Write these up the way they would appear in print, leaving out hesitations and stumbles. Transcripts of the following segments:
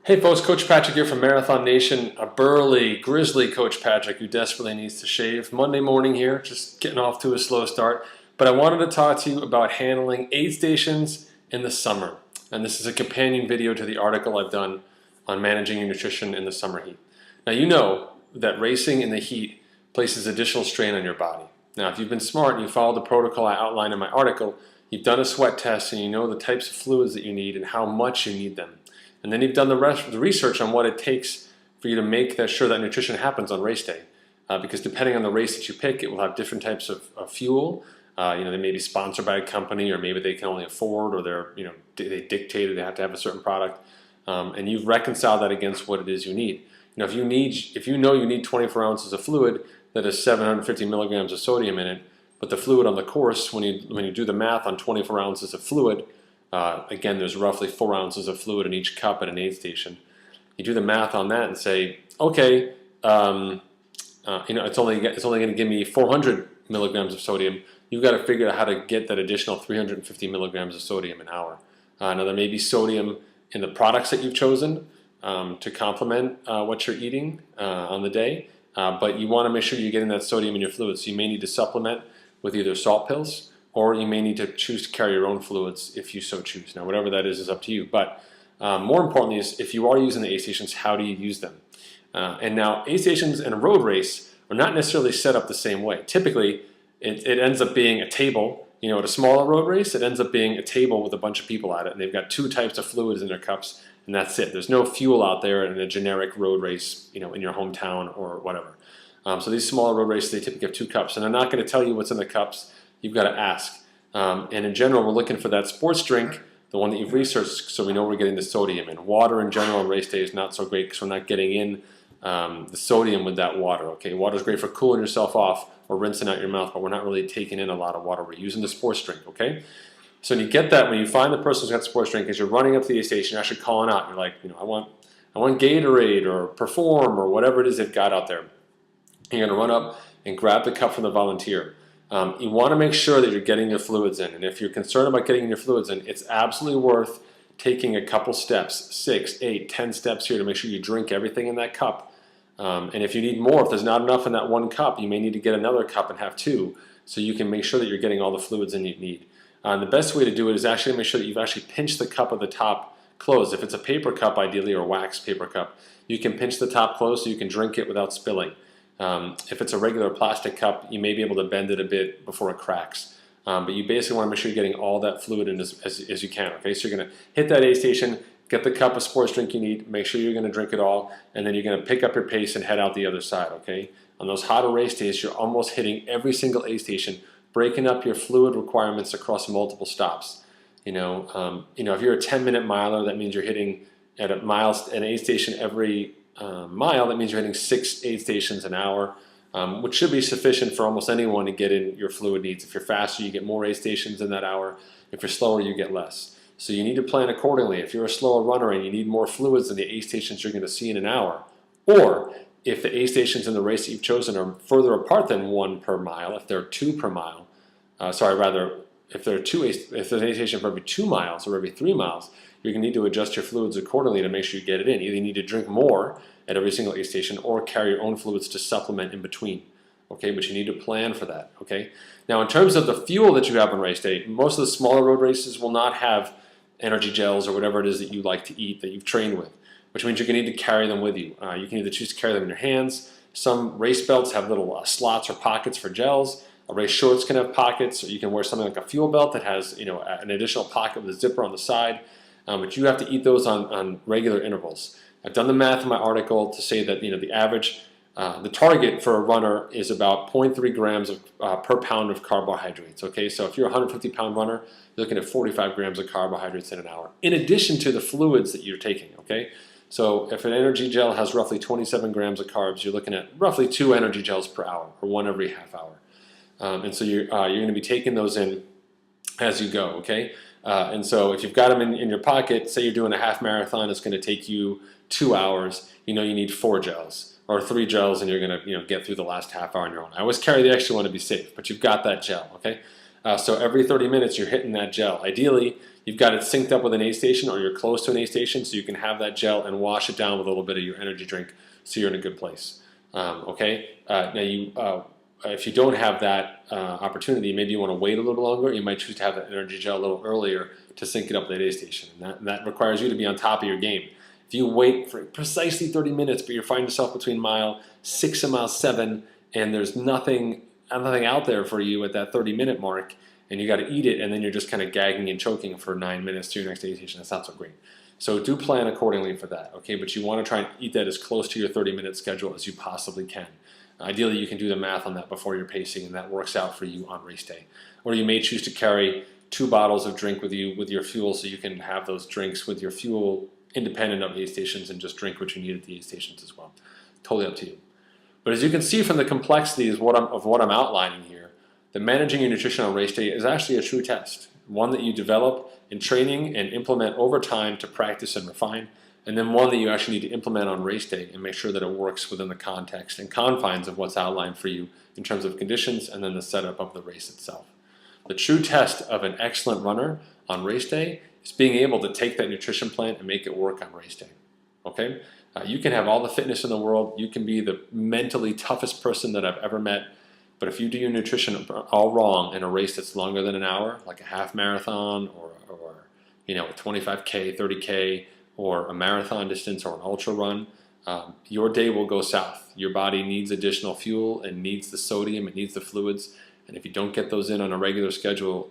Hey folks, Coach Patrick here from Marathon Nation. A burly, grizzly Coach Patrick who desperately needs to shave. Monday morning here, just getting off to a slow start. But I wanted to talk to you about handling aid stations in the summer. And this is a companion video to the article I've done on managing your nutrition in the summer heat. Now you know that racing in the heat places additional strain on your body. Now if you've been smart and you followed the protocol I outlined in my article, you've done a sweat test and you know the types of fluids that you need and how much you need them. And then you've done the research on what it takes for you to make sure that nutrition happens on race day. Because depending on the race that you pick, it will have different types of fuel. They may be sponsored by a company, or maybe they can only afford, or they dictated they have to have a certain product. And you've reconciled that against what it is you need. If you know you need 24 ounces of fluid that has 750 milligrams of sodium in it, but the fluid on the course, when you do the math on 24 ounces of fluid, again, there's roughly 4 ounces of fluid in each cup at an aid station. You do the math on that and say, okay, it's only going to give me 400 milligrams of sodium. You've got to figure out how to get that additional 350 milligrams of sodium an hour. Now there may be sodium in the products that you've chosen to complement what you're eating on the day, but you want to make sure you're getting that sodium in your fluids. So you may need to supplement with either salt pills, or you may need to choose to carry your own fluids if you so choose. Now, whatever that is up to you. But more importantly is, if you are using the aid stations, how do you use them? And now, aid stations in a road race are not necessarily set up the same way. Typically, it ends up being a table. At a smaller road race, it ends up being a table with a bunch of people at it, and they've got 2 types of fluids in their cups, and that's it. There's no fuel out there in a generic road race, in your hometown or whatever. So these smaller road races, they typically have 2 cups, and they're not going to tell you what's in the cups. You've got to ask. And in general, we're looking for that sports drink, the one that you've researched, so we know we're getting the sodium in. Water in general on race day is not so great because we're not getting in the sodium with that water. Okay, water is great for cooling yourself off or rinsing out your mouth, but we're not really taking in a lot of water. We're using the sports drink. Okay, so when you get that, when you find the person who's got the sports drink, as you're running up to the aid station, you're actually calling out. You're like, I want Gatorade or Perform or whatever it is they've got out there. You're going to run up and grab the cup from the volunteer. You want to make sure that you're getting your fluids in. And if you're concerned about getting your fluids in, it's absolutely worth taking a couple steps, 6, 8, 10 steps here to make sure you drink everything in that cup. And if you need more, if there's not enough in that 1 cup, you may need to get another cup and have 2 so you can make sure that you're getting all the fluids in you need. And the best way to do it is actually make sure that you've actually pinched the cup at the top closed. If it's a paper cup, ideally, or wax paper cup, you can pinch the top closed so you can drink it without spilling. If it's a regular plastic cup, you may be able to bend it a bit before it cracks. But you basically want to make sure you're getting all that fluid in as you can. Okay, so you're going to hit that aid station, get the cup of sports drink you need, make sure you're going to drink it all, and then you're going to pick up your pace and head out the other side. Okay, on those hotter race days, you're almost hitting every single aid station, breaking up your fluid requirements across multiple stops. If you're a 10-minute miler, that means you're hitting at an aid station every mile. That means you're hitting 6 aid stations an hour, which should be sufficient for almost anyone to get in your fluid needs. If you're faster, you get more aid stations in that hour. If you're slower, you get less. So you need to plan accordingly. If you're a slower runner and you need more fluids than the aid stations you're going to see in an hour, or if the aid stations in the race that you've chosen are further apart than 1 per mile, if they're 2 per mile, if there's an aid station for every 2 miles or every 3 miles, you're going to need to adjust your fluids accordingly to make sure you get it in. Either you need to drink more at every single aid station or carry your own fluids to supplement in between. Okay, but you need to plan for that. Okay. Now, in terms of the fuel that you have on race day, most of the smaller road races will not have energy gels or whatever it is that you like to eat that you've trained with, which means you're going to need to carry them with you. You can either choose to carry them in your hands. Some race belts have little slots or pockets for gels. Race shorts can have pockets, or you can wear something like a fuel belt that has an additional pocket with a zipper on the side. But you have to eat those on regular intervals. I've done the math in my article to say that the average, the target for a runner is about 0.3 grams per pound of carbohydrates. Okay, so if you're a 150-pound runner, you're looking at 45 grams of carbohydrates in an hour, in addition to the fluids that you're taking. Okay, so if an energy gel has roughly 27 grams of carbs, you're looking at roughly 2 energy gels per hour, or 1 every half hour. And so you're going to be taking those in as you go. Okay. And so if you've got them in your pocket, say you're doing a half marathon, it's going to take you 2 hours. You need 4 gels or 3 gels, and you're going to get through the last half hour on your own. I always carry the extra one to be safe, but you've got that gel. Okay. So every 30 minutes you're hitting that gel. Ideally, you've got it synced up with an aid station, or you're close to an aid station, so you can have that gel and wash it down with a little bit of your energy drink, so you're in a good place. Okay. If you don't have that opportunity, maybe you want to wait a little longer. You might choose to have that energy gel a little earlier to sync it up with that aid station. And that requires you to be on top of your game. If you wait for precisely 30 minutes, but you're finding yourself between mile 6 and mile 7, and there's nothing out there for you at that 30-minute mark, and you got to eat it, and then you're just kind of gagging and choking for 9 minutes to your next aid station. That's not so great. So do plan accordingly for that, okay? But you want to try and eat that as close to your 30-minute schedule as you possibly can. Ideally, you can do the math on that before you're pacing, and that works out for you on race day. Or you may choose to carry 2 bottles of drink with you with your fuel, so you can have those drinks with your fuel independent of aid stations and just drink what you need at the aid stations as well. Totally up to you. But as you can see from the complexities of what I'm outlining here, that managing your nutrition on race day is actually a true test, one that you develop in training and implement over time to practice and refine, and then one that you actually need to implement on race day and make sure that it works within the context and confines of what's outlined for you in terms of conditions and then the setup of the race itself. The true test of an excellent runner on race day is being able to take that nutrition plan and make it work on race day. Okay? You can have all the fitness in the world. You can be the mentally toughest person that I've ever met. But if you do your nutrition all wrong in a race that's longer than an hour, like a half marathon or a 25K, 30K, or a marathon distance or an ultra run, your day will go south. Your body needs additional fuel and needs the sodium, it needs the fluids. And if you don't get those in on a regular schedule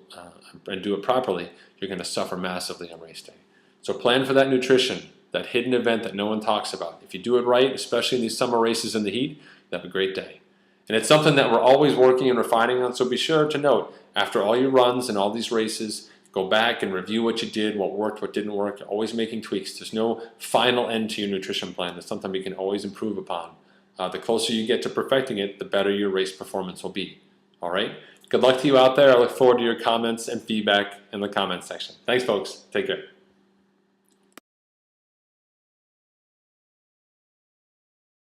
and do it properly, you're going to suffer massively on race day. So plan for that nutrition, that hidden event that no one talks about. If you do it right, especially in these summer races in the heat, you have a great day. And it's something that we're always working and refining on, so be sure to note, after all your runs and all these races, go back and review what you did, what worked, what didn't work. You're always making tweaks. There's no final end to your nutrition plan. It's something we can always improve upon. The closer you get to perfecting it, the better your race performance will be. All right? Good luck to you out there. I look forward to your comments and feedback in the comments section. Thanks, folks. Take care.